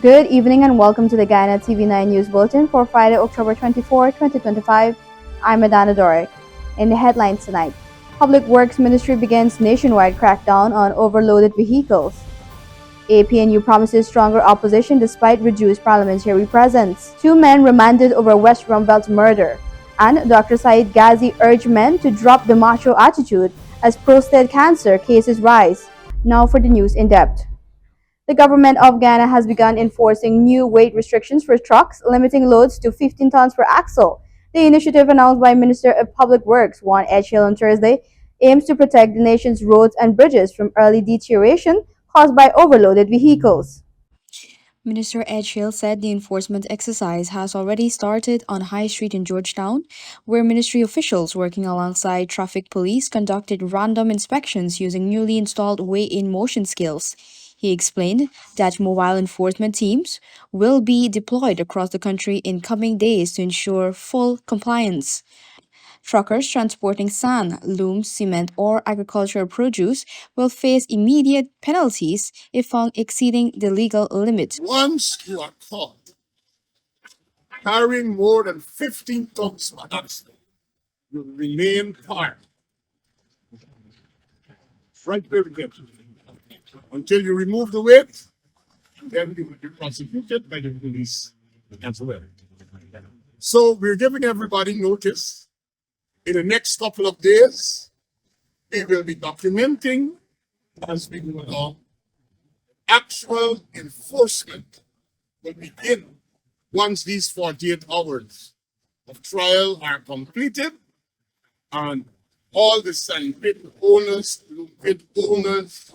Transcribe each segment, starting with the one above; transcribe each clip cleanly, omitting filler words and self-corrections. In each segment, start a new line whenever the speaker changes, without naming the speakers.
Good evening and welcome to the Ghana TV9 News Bulletin for Friday, October 24, 2025. I'm Adana Doric. In the headlines tonight, Public Works Ministry begins nationwide crackdown on overloaded vehicles. APNU promises stronger opposition despite reduced parliamentary presence. Two men remanded over West Rumbelt murder. And Dr. Said Ghazi urged men to drop the macho attitude as prostate cancer cases rise. Now for the news in depth. The government of Ghana has begun enforcing new weight restrictions for trucks, limiting loads to 15 tons per axle. The initiative, announced by Minister of Public Works Juan Edgehill on Thursday, aims to protect the nation's roads and bridges from early deterioration caused by overloaded vehicles.
Minister Edgehill said the enforcement exercise has already started on High Street in Georgetown, where ministry officials working alongside traffic police conducted random inspections using newly installed weigh-in motion scales. He explained that mobile enforcement teams will be deployed across the country in coming days to ensure full compliance. Truckers transporting sand, loam, cement, or agricultural produce will face immediate penalties if found exceeding the legal limit.
Once you are caught carrying more than 15 tons per axle, you remain parked right where we get until you remove the weight, then you will be prosecuted by the police as well. So we're giving everybody notice. In the next couple of days, we will be documenting as we go along. Actual enforcement will begin once these 48 hours of trial are completed and all the sandpit owners, pit owners,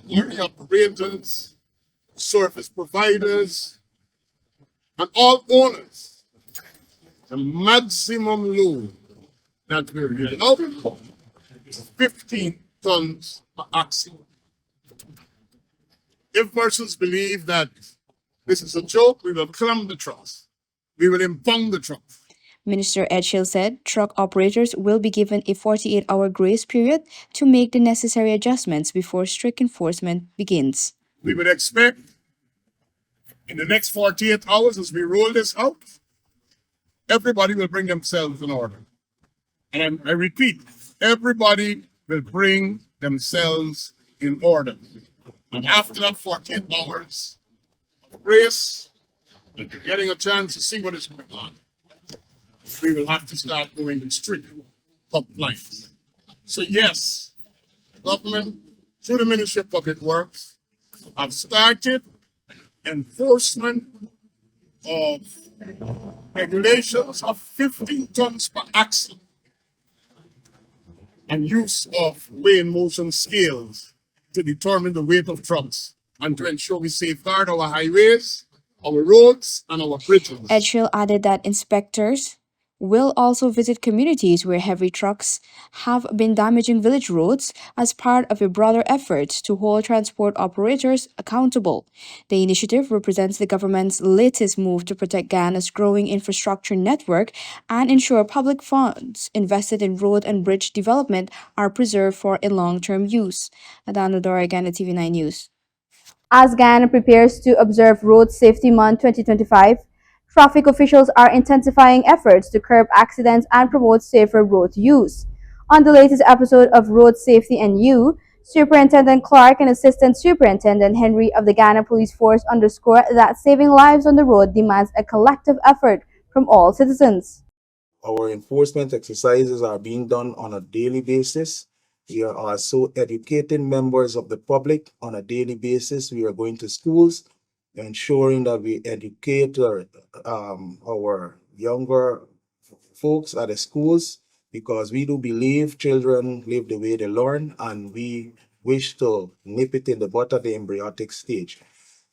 quarry operators, service providers, and all owners, the maximum load that will be allowed is 15 tons per axle. If persons believe that this is a joke, we will clamp the trucks. We will impound the trucks.
Minister Edgehill said truck operators will be given a 48-hour grace period to make the necessary adjustments before strict enforcement begins.
We would expect in the next 48 hours as we roll this out, everybody will bring themselves in order. And I repeat, everybody will bring themselves in order. And after that 48 hours of grace, and getting a chance to see what is going on, we will have to start going in strict compliance. So yes, the government, through the Ministry of Public Works, have started enforcement of regulations of 15 tons per axle and use of weigh-in motion scales to determine the weight of trucks and to ensure we safeguard our highways, our roads, and our bridges.
Edgehill added that inspectors will also visit communities where heavy trucks have been damaging village roads as part of a broader effort to hold transport operators accountable. The initiative represents the government's latest move to protect Ghana's growing infrastructure network and ensure public funds invested in road and bridge development are preserved for a long-term use. Adana Dora, Ghana TV9 News.
As Ghana prepares to observe Road Safety Month 2025, traffic officials are intensifying efforts to curb accidents and promote safer road use. On the latest episode of Road Safety and You, Superintendent Clark and Assistant Superintendent Henry of the Ghana Police Force underscore that saving lives on the road demands a collective effort from all citizens.
Our enforcement exercises are being done on a daily basis. We are also educating members of the public on a daily basis. We are going to schools, ensuring that we educate our younger folks at the schools, because we do believe children live the way they learn, and we wish to nip it in the bud at the embryonic stage.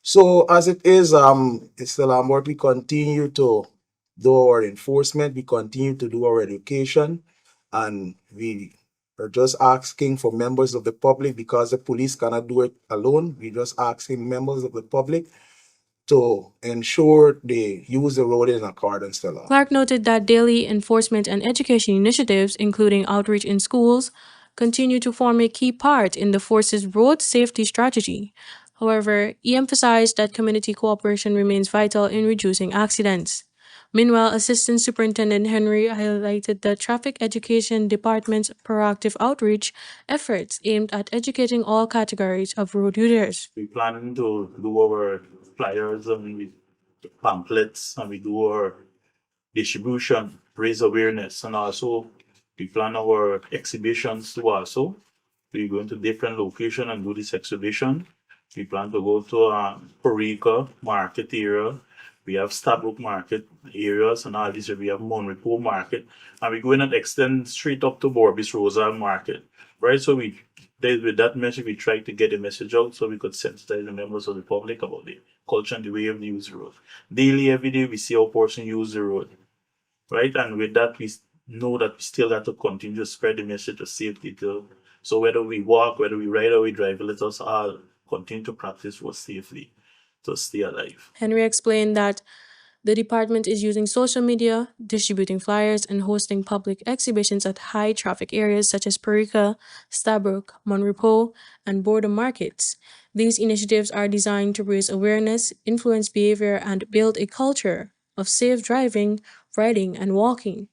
So as it is, Mr. Lambert, we continue to do our enforcement, we continue to do our education, and we are just asking for members of the public, because the police cannot do it alone. We're just asking members of the public to ensure they use the road in accordance to law.
Clark noted that daily enforcement and education initiatives, including outreach in schools, continue to form a key part in the force's road safety strategy. However, he emphasized that community cooperation remains vital in reducing accidents. Meanwhile, Assistant Superintendent Henry highlighted the Traffic Education Department's proactive outreach efforts aimed at educating all categories of road users.
We planning to do our flyers and we pamphlets and we do our distribution, raise awareness, and also we plan our exhibitions too. Also, we go into different location and do this exhibition. We plan to go to Parika market area. We have Stabrook market areas and all these. We have Monrepo market, and we go in and extend straight up to Borbis Rosa market. Right, so with that message, we try to get the message out so we could sensitize the members of the public about the culture and the way of use the road. Daily, every day, we see how person use the road, right? And with that, know that we still have to continue to spread the message of safety too. So whether we walk, whether we ride or we drive, let us all continue to practice road safely to stay alive.
Henry explained that the department is using social media, distributing flyers, and hosting public exhibitions at high traffic areas such as Parika, Stabrook, Monrepo, and Border markets. These initiatives are designed to raise awareness, influence behavior, and build a culture of safe driving, riding, and walking.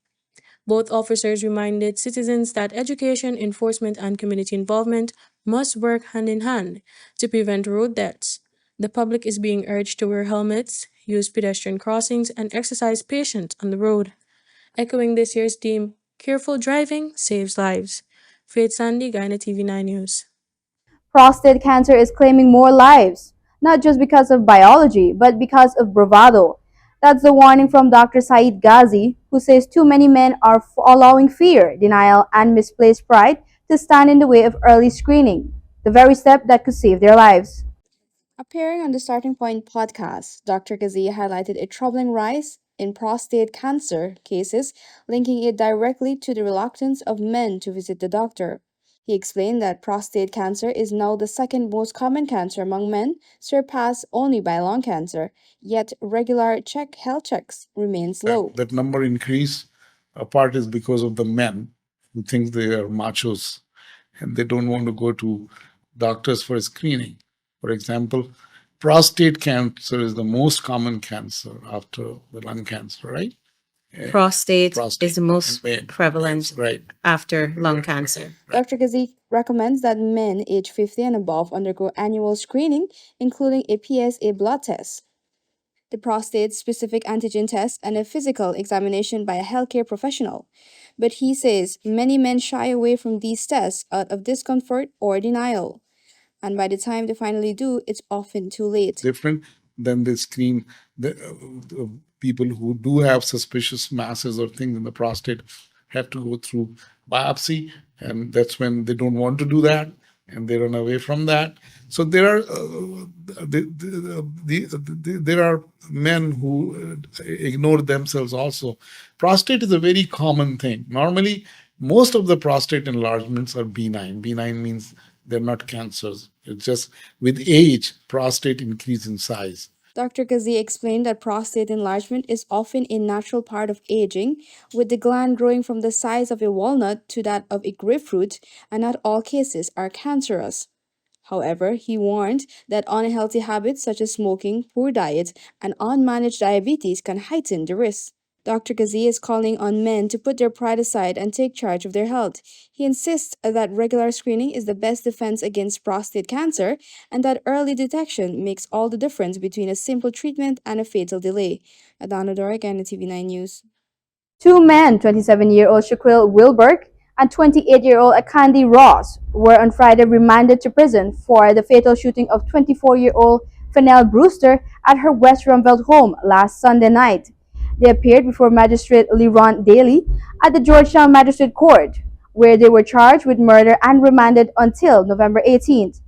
Both officers reminded citizens that education, enforcement, and community involvement must work hand in hand to prevent road deaths. The public is being urged to wear helmets, use pedestrian crossings, and exercise patience on the road. Echoing this year's theme, careful driving saves lives. Faith Sandy, Guyana TV9 News.
Prostate cancer is claiming more lives, not just because of biology, but because of bravado. That's the warning from Dr. Saeed Ghazi, who says too many men are allowing fear, denial, and misplaced pride to stand in the way of early screening, the very step that could save their lives. Appearing on the Starting Point podcast, Dr. Ghazi highlighted a troubling rise in prostate cancer cases, linking it directly to the reluctance of men to visit the doctor. He explained that prostate cancer is now the second most common cancer among men, surpassed only by lung cancer, yet regular health checks remains low.
That number increase, a part is because of the men who think they are machos and they don't want to go to doctors for screening. For example, prostate cancer is the most common cancer after the lung cancer, right?
Prostate is the
And
most
men.
prevalent
Right.
after lung cancer.
Dr. Ghazi recommends that men age 50 and above undergo annual screening, including a PSA blood test, the prostate specific antigen test, and a physical examination by a healthcare professional. But he says many men shy away from these tests out of discomfort or denial. And by the time they finally do, it's often too late.
Different than they screen the people who do have suspicious masses or things in the prostate have to go through biopsy, and that's when they don't want to do that and they run away from that. So there are there are men who ignore themselves also. Prostate is a very common thing. Normally, most of the prostate enlargements are benign. Benign means they're not cancers. It's just with age, prostate increase in size.
Dr. Ghazi explained that prostate enlargement is often a natural part of aging, with the gland growing from the size of a walnut to that of a grapefruit, and not all cases are cancerous. However, he warned that unhealthy habits such as smoking, poor diet, and unmanaged diabetes can heighten the risk. Dr. Ghazi is calling on men to put their pride aside and take charge of their health. He insists that regular screening is the best defense against prostate cancer and that early detection makes all the difference between a simple treatment and a fatal delay. Adana Doric and TV9 News. Two men, 27-year-old Shaquille Wilberg and 28-year-old Akandi Ross, were on Friday remanded to prison for the fatal shooting of 24-year-old Fennell Brewster at her West Rumveld home last Sunday night. They appeared before Magistrate Leron Daly at the Georgetown Magistrate Court, where they were charged with murder and remanded until November 18th.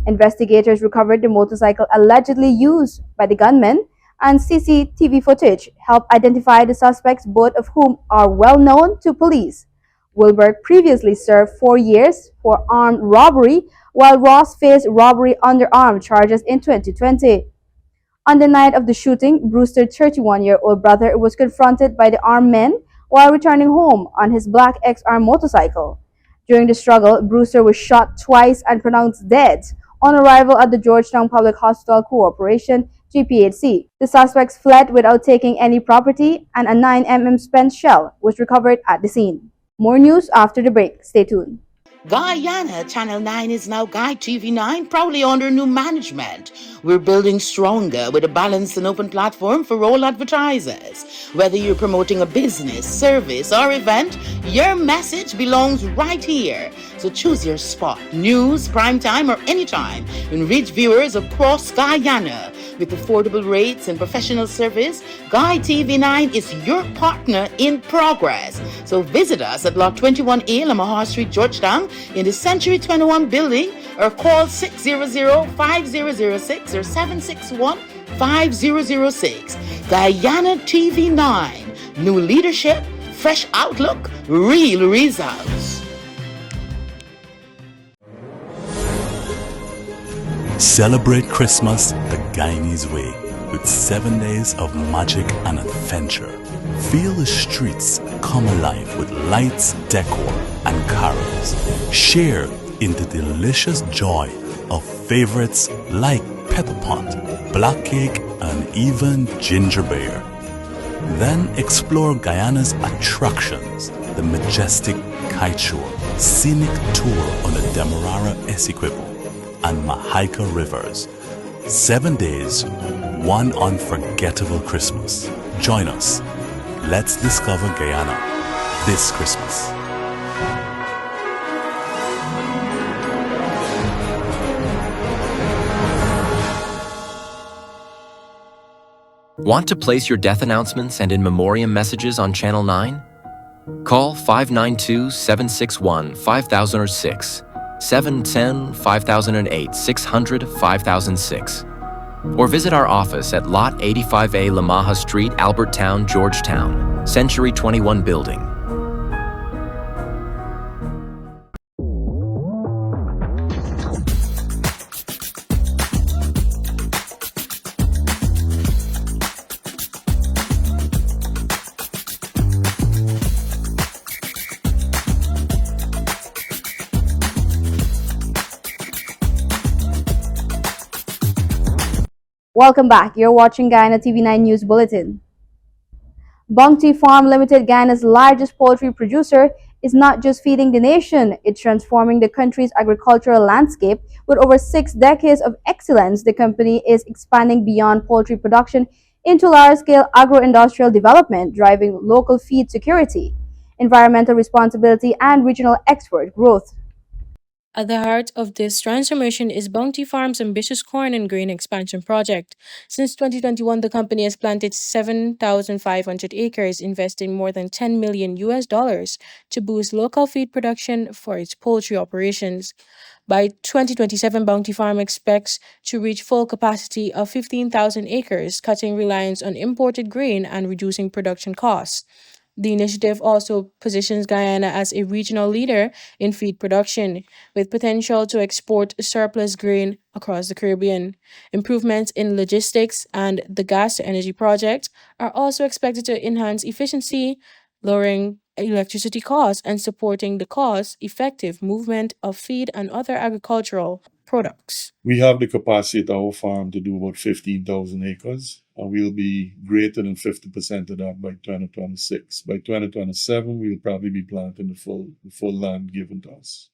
Investigators recovered the motorcycle allegedly used by the gunman, and CCTV footage helped identify the suspects, both of whom are well known to police. Wilberg previously served 4 years for armed robbery, while Ross faced robbery under armed charges in 2020. On the night of the shooting, Brewster's 31-year-old brother was confronted by the armed men while returning home on his black XR motorcycle. During the struggle, Brewster was shot twice and pronounced dead, On arrival at the Georgetown Public Hospital Corporation (GPHC), the suspects fled without taking any property, and a 9 mm spent shell was recovered at the scene. More news after the break. Stay tuned.
Guyana Channel 9 is now Guy TV9, proudly under new management. We're building stronger with a balanced and open platform for all advertisers. Whether you're promoting a business, service, or event, your message belongs right here. So choose your spot, news, prime time, or anytime, and reach viewers across Guyana. With affordable rates and professional service, Guy TV9 is your partner in progress. So visit us at Lot 21A, Lamaha Street, Georgetown, in the Century 21 building, or call 600-5006 or 761-5006. Guyana TV9. New leadership, fresh outlook, real results.
Celebrate Christmas the Guyanese way with 7 days of magic and adventure. Feel the streets come alive with lights, decor, and carols. Share in the delicious joy of favorites like pepper pot, black cake, and even ginger beer. Then explore Guyana's attractions, the majestic kite show, scenic tour on the Demerara Essequibo, and Mahaika rivers. 7 days, one unforgettable Christmas. Join us. Let's discover Guyana this Christmas.
Want to place your death announcements and in memoriam messages on Channel 9? Call 592-761-5006, 710-5008, 600-5006. Or visit our office at Lot 85A Lamaha Street, Albertown, Georgetown, Century 21 building.
Welcome back. You're watching Guyana TV9 News Bulletin. Bungti Farm Limited, Guyana's largest poultry producer, is not just feeding the nation, it's transforming the country's agricultural landscape. With over 6 decades of excellence, the company is expanding beyond poultry production into large-scale agro-industrial development, driving local feed security, environmental responsibility, and regional export growth.
At the heart of this transformation is Bounty Farm's ambitious corn and grain expansion project. Since 2021, the company has planted 7,500 acres, investing more than 10 million US dollars to boost local feed production for its poultry operations. By 2027, Bounty Farm expects to reach full capacity of 15,000 acres, cutting reliance on imported grain and reducing production costs. The initiative also positions Guyana as a regional leader in feed production, with potential to export surplus grain across the Caribbean. Improvements in logistics and the gas to energy project are also expected to enhance efficiency, lowering electricity costs, and supporting the cost effective movement of feed and other agricultural products.
We have the capacity at our farm to do about 15,000 acres, and we'll be greater than 50% of that by 2026. By 2027, we'll probably be planting the full land given to us.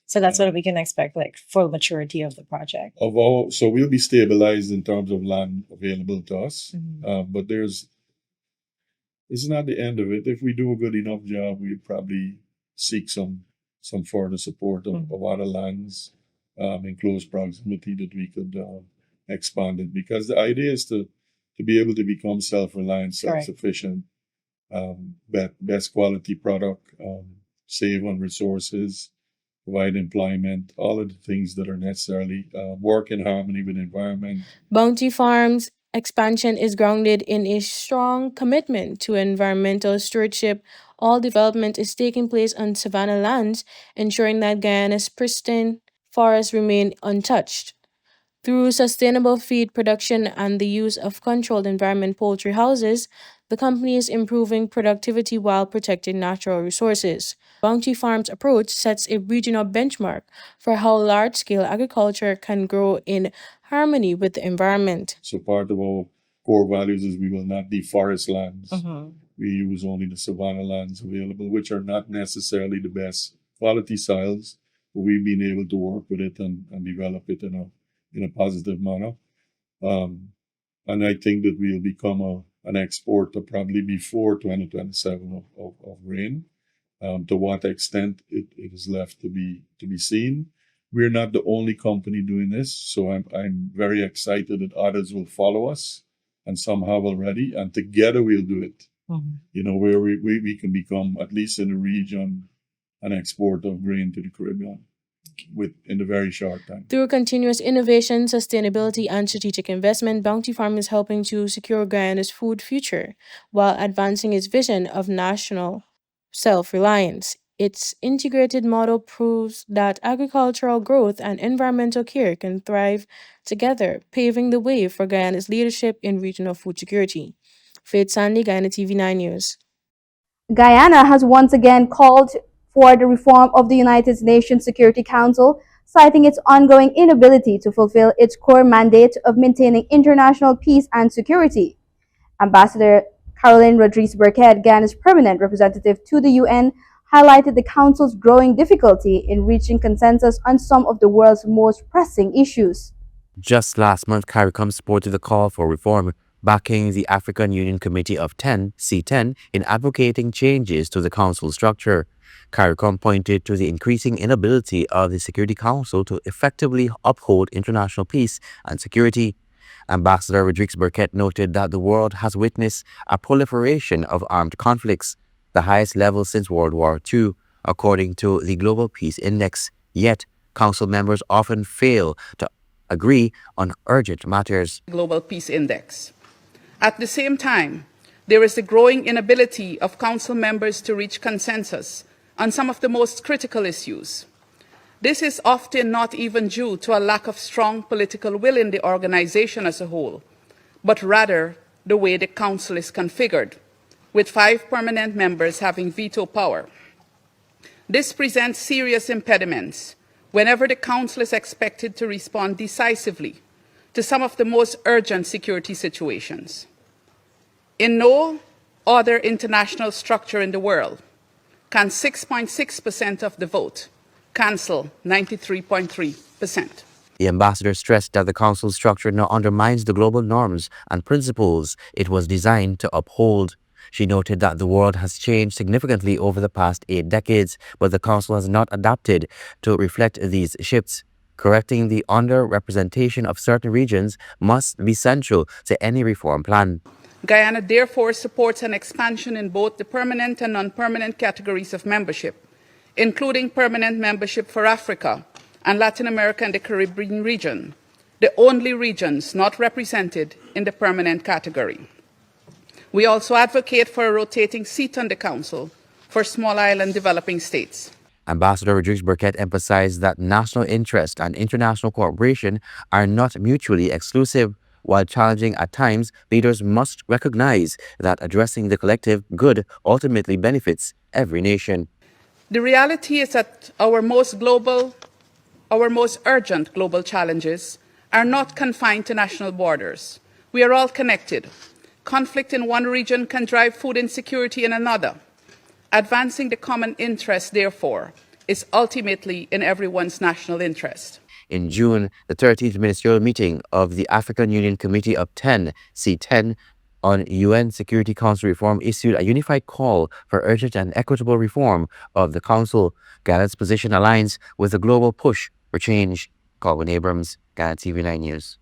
So that's what we can expect, like full maturity of the project.
So we'll be stabilized in terms of land available to us, but it's not the end of it. If we do a good enough job, we'll probably seek some further support of other lands in close proximity that we could expand it, because the idea is to be able to become self-reliant, self-sufficient, best quality product, save on resources, provide employment, all of the things that are necessarily work in harmony with the environment.
Bounty Farms expansion is grounded in a strong commitment to environmental stewardship. All development is taking place on savanna lands, ensuring that Guyana's pristine forests remain untouched. Through sustainable feed production and the use of controlled environment poultry houses, the company is improving productivity while protecting natural resources. Bounty Farm's approach sets a regional benchmark for how large scale agriculture can grow in harmony with the environment.
So part of our core values is we will not deforest lands.
Mhm.
We use only the savanna lands available, which are not necessarily the best quality soils, but we've been able to work with it and develop it in a positive manner. And I think that we'll become an exporter probably before 2027 of grain. To what extent it is left to be seen. We're not the only company doing this, so I'm very excited that others will follow us, and some have already, and together we'll do it.
Mhm.
Where we can become, at least in the region, an exporter of grain to the Caribbean in a very short time.
Through continuous innovation, sustainability, and strategic investment, Bounty Farm is helping to secure Guyana's food future while advancing its vision of national self reliance. Its integrated model proves that agricultural growth and environmental care can thrive together, paving the way for Guyana's leadership in regional food security. Faith Sandy, Guyana TV9 News.
Guyana has once again called for the reform of the United Nations Security Council, citing its ongoing inability to fulfill its core mandate of maintaining international peace and security. Ambassador Caroline Rodriguez Burkhead, Guyana's permanent representative to the UN, highlighted the Council's growing difficulty in reaching consensus on some of the world's most pressing issues.
Just last month, CARICOM supported the call for reform, backing the African Union Committee of 10, C10, in advocating changes to the council structure. CARICOM pointed to the increasing inability of the Security Council to effectively uphold international peace and security. Ambassador Rodriguez Burkett noted that the world has witnessed a proliferation of armed conflicts, the highest level since World War II, according to the Global Peace Index. Yet, council members often fail to agree on urgent matters.
Global Peace Index. At the same time, there is a growing inability of council members to reach consensus on some of the most critical issues. This is often not even due to a lack of strong political will in the organization as a whole, but rather the way the council is configured, with 5 permanent members having veto power. This presents serious impediments whenever the council is expected to respond decisively to some of the most urgent security situations. In no other international structure in the world can 6.6% of the vote cancel 93.3%.
The ambassador stressed that the council structure now undermines the global norms and principles it was designed to uphold. She noted that the world has changed significantly over the past 8 decades, but the council has not adapted to reflect these shifts. Correcting the underrepresentation of certain regions must be central to any reform plan.
Guyana therefore supports an expansion in both the permanent and non-permanent categories of membership, including permanent membership for Africa and Latin America and the Caribbean region, the only regions not represented in the permanent category. We also advocate for a rotating seat on the Council for small island developing states.
Ambassador Rodriguez Burkett emphasized that national interest and international cooperation are not mutually exclusive. While challenging at times, leaders must recognize that addressing the collective good ultimately benefits every nation.
The reality is that our most urgent global challenges are not confined to national borders. We are all connected. Conflict in one region can drive food insecurity in another. Advancing the common interest, therefore, is ultimately in everyone's national interest.
In June, the 13th ministerial meeting of the African Union Committee of 10, C10, on UN Security Council reform issued a unified call for urgent and equitable reform of the Council. Guyana's position aligns with the global push for change. Colin Abrams, Guyana TV9 News.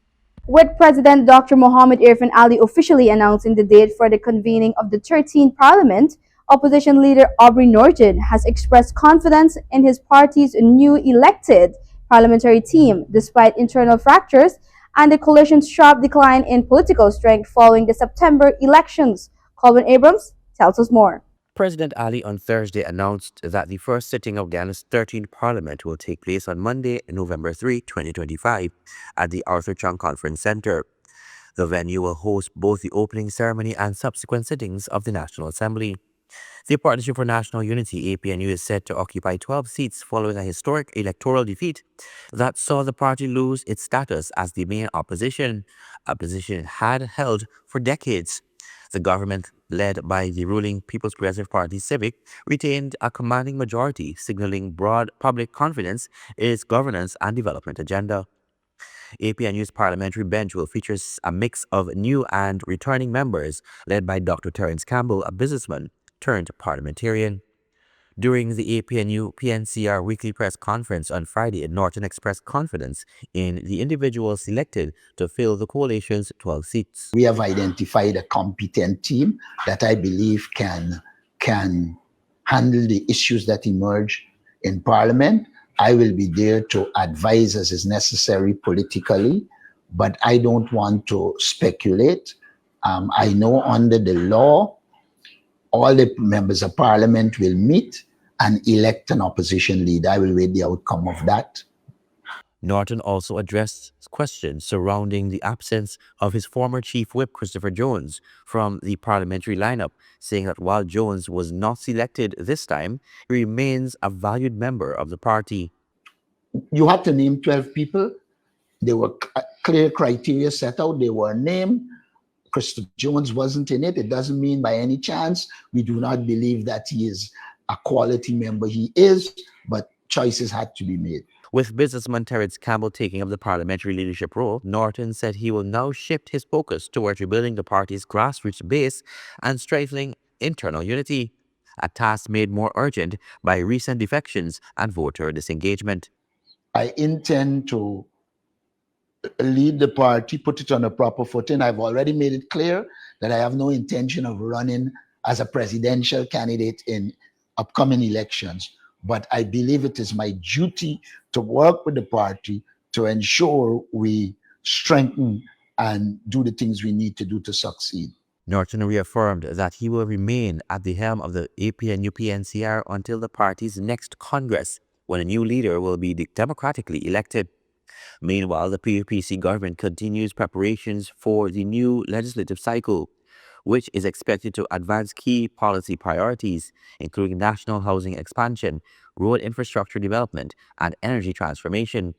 With President Dr. Mohamed Irfan Ali officially announcing the date for the convening of the 13th Parliament, opposition leader Aubrey Nordin has expressed confidence in his party's new elected parliamentary team, despite internal fractures and the coalition's sharp decline in political strength following the September elections. Colin Abrams tells us more.
President Ali on Thursday announced that the first sitting of Guyana's 13th Parliament will take place on Monday, November 3, 2025, at the Arthur Chung Conference Center. The venue will host both the opening ceremony and subsequent sittings of the National Assembly. The Partnership for National Unity, APNU, is set to occupy 12 seats following a historic electoral defeat that saw the party lose its status as the main opposition, a position it had held for decades. The government, led by the ruling People's Progressive Party Civic, retained a commanding majority, signaling broad public confidence in its governance and development agenda. APNU's parliamentary bench will feature a mix of new and returning members, led by Dr. Terence Campbell, a businessman turned parliamentarian. During the APNU PNCR weekly press conference on Friday, Norton expressed confidence in the individuals selected to fill the coalition's 12 seats.
We have identified a competent team that I believe can handle the issues that emerge in Parliament. I will be there to advise as is necessary politically, but I don't want to speculate. I know under the law, all the members of Parliament will meet and elect an opposition leader. I will wait the outcome of that.
Norton also addressed questions surrounding the absence of his former chief whip, Christopher Jones, from the parliamentary lineup, saying that while Jones was not selected this time, he remains a valued member of the party.
You had to name 12 people. There were clear criteria set out. They were named. Christopher Jones wasn't in it. It doesn't mean by any chance we do not believe that he is a quality member. He is, but choices had to be made.
With businessman Terence Campbell taking up the parliamentary leadership role, Norton said he will now shift his focus towards rebuilding the party's grassroots base and strengthening internal unity, a task made more urgent by recent defections and voter disengagement.
I intend to lead the party, put it on a proper footing. I've already made it clear that I have no intention of running as a presidential candidate in upcoming elections. But I believe it is my duty to work with the party to ensure we strengthen and do the things we need to do to succeed.
Norton reaffirmed that he will remain at the helm of the APNU-PNCR until the party's next Congress, when a new leader will be democratically elected. Meanwhile, the PUPC government continues preparations for the new legislative cycle, which is expected to advance key policy priorities, including national housing expansion, road infrastructure development, and energy transformation,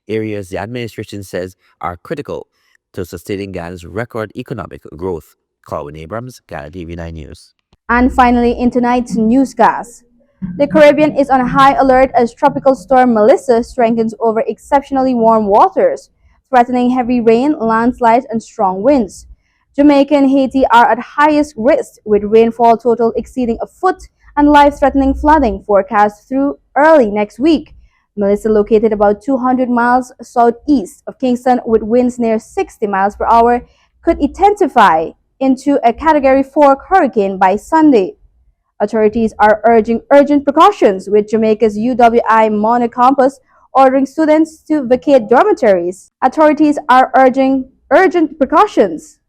areas the administration says are critical to sustaining Ghana's record economic growth. Colin Abrams, Ghana TV9 News.
And finally, in tonight's newscast, the Caribbean is on high alert as Tropical Storm Melissa strengthens over exceptionally warm waters, threatening heavy rain, landslides, and strong winds. Jamaica and Haiti are at highest risk, with rainfall total exceeding a foot and life-threatening flooding forecast through early next week. Melissa, located about 200 miles southeast of Kingston with winds near 60 miles per hour, could intensify into a Category 4 hurricane by Sunday. Authorities are urging urgent precautions, with Jamaica's UWI Mona campus ordering students to vacate dormitories. Authorities are urging urgent precautions,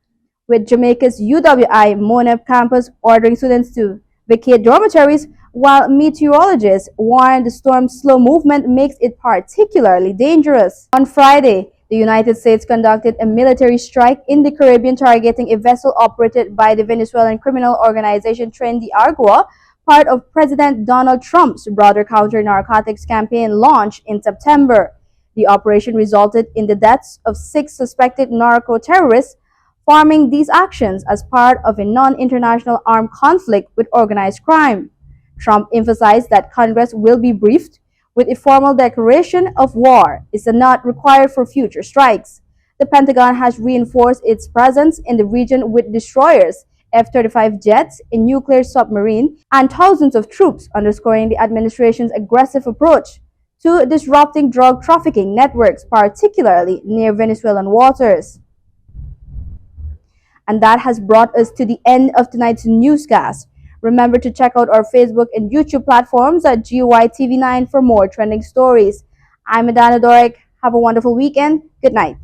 with Jamaica's UWI Mona campus ordering students to vacate dormitories, while meteorologists warn the storm's slow movement makes it particularly dangerous. On Friday, the United States conducted a military strike in the Caribbean targeting a vessel operated by the Venezuelan criminal organization Tren de Aragua, part of President Donald Trump's broader counter-narcotics campaign launched in September. The operation resulted in the deaths of 6 suspected narco-terrorists, forming these actions as part of a non-international armed conflict with organized crime. Trump emphasized that Congress will be briefed, with a formal declaration of war is not required for future strikes. The Pentagon has reinforced its presence in the region with destroyers, F-35 jets, a nuclear submarine, and thousands of troops, underscoring the administration's aggressive approach to disrupting drug trafficking networks, particularly near Venezuelan waters. And that has brought us to the end of tonight's newscast. Remember to check out our Facebook and YouTube platforms at GYTV9 for more trending stories. I'm Adana Doric. Have a wonderful weekend. Good night.